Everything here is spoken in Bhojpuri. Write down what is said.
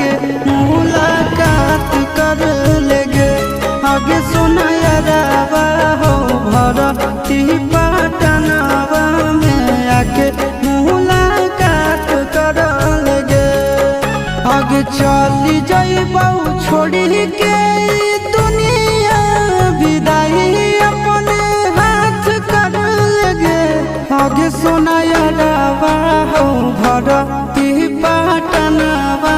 आगे मुलाकात कर लेगे। आगे सोनायरावा हो भरती पटनावा में आगे मुलाकात कर लेगे। आगे चली जाइबौ छोड़ी के दुनिया विदाई अपने हाथ कर लेगे। आगे सोनायरावा हो भरती पटनावा